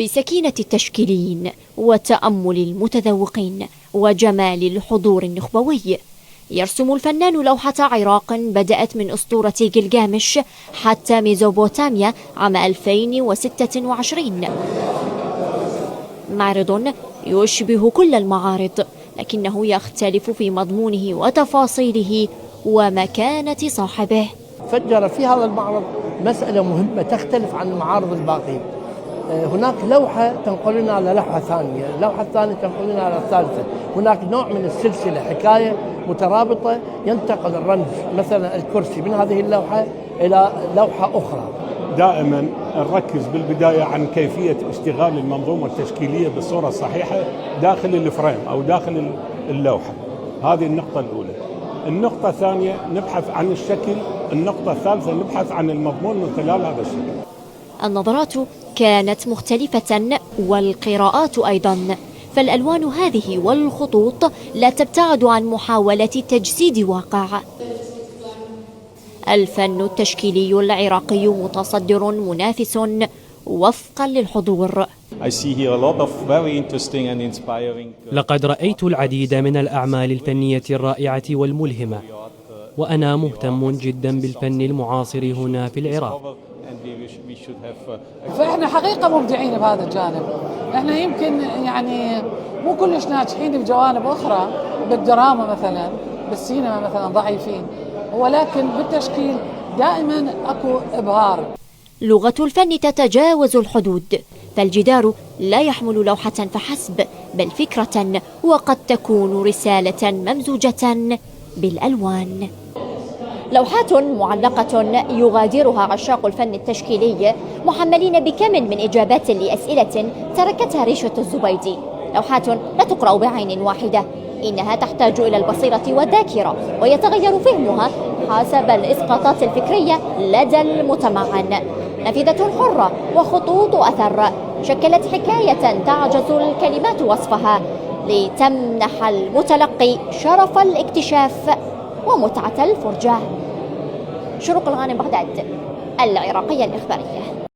بسكينة التشكيليين وتأمل المتذوقين وجمال الحضور النخبوي، يرسم الفنان لوحة عراق بدأت من أسطورة جلجامش حتى ميزوبوتاميا عام 2026. معرض يشبه كل المعارض، لكنه يختلف في مضمونه وتفاصيله ومكانة صاحبه. فجر في هذا المعرض مسألة مهمة تختلف عن المعارض الباقية. هناك لوحة تنقلنا على لوحة ثانية، اللوحة الثانية تنقلنا على الثالثة، هناك نوع من السلسلة، حكاية مترابطة، ينتقل الرمز مثلا الكرسي من هذه اللوحة إلى لوحة أخرى. دائما نركز بالبداية عن كيفية اشتغال المنظومة التشكيلية بالصورة الصحيحة داخل الفريم أو داخل اللوحة. هذه النقطة الأولى. النقطة الثانية نبحث عن الشكل، النقطة الثالثة نبحث عن المضمون من خلال هذا الشكل. النظرات كانت مختلفة والقراءات أيضا، فالألوان هذه والخطوط لا تبتعد عن محاولة تجسيد واقع. الفن التشكيلي العراقي متصدر منافس وفقا للحضور. لقد رأيت العديد من الأعمال الفنية الرائعة والملهمة، وأنا مهتم جدا بالفن المعاصر هنا في العراق. فإحنا حقيقة مبدعين بهذا الجانب. إحنا يمكن يعني مو كلش ناجحين بجوانب أخرى، بالدراما مثلا، بالسينما مثلا ضعيفين، ولكن بالتشكيل دائما أكو إبهار. لغة الفن تتجاوز الحدود، فالجدار لا يحمل لوحة فحسب، بل فكرة، وقد تكون رسالة ممزوجة بالألوان. لوحات معلقة يغادرها عشاق الفن التشكيلي محملين بكم من إجابات لأسئلة تركتها ريشة الزبيدي. لوحات لا تقرأ بعين واحدة، إنها تحتاج إلى البصيرة والذاكرة، ويتغير فهمها حسب الإسقاطات الفكرية لدى المتمعن. نافذة حرة وخطوط أثر شكلت حكاية تعجز الكلمات وصفها، لتمنح المتلقي شرف الاكتشاف ومتعة الفرجة. شروق الغانم، بغداد، العراقية الإخبارية.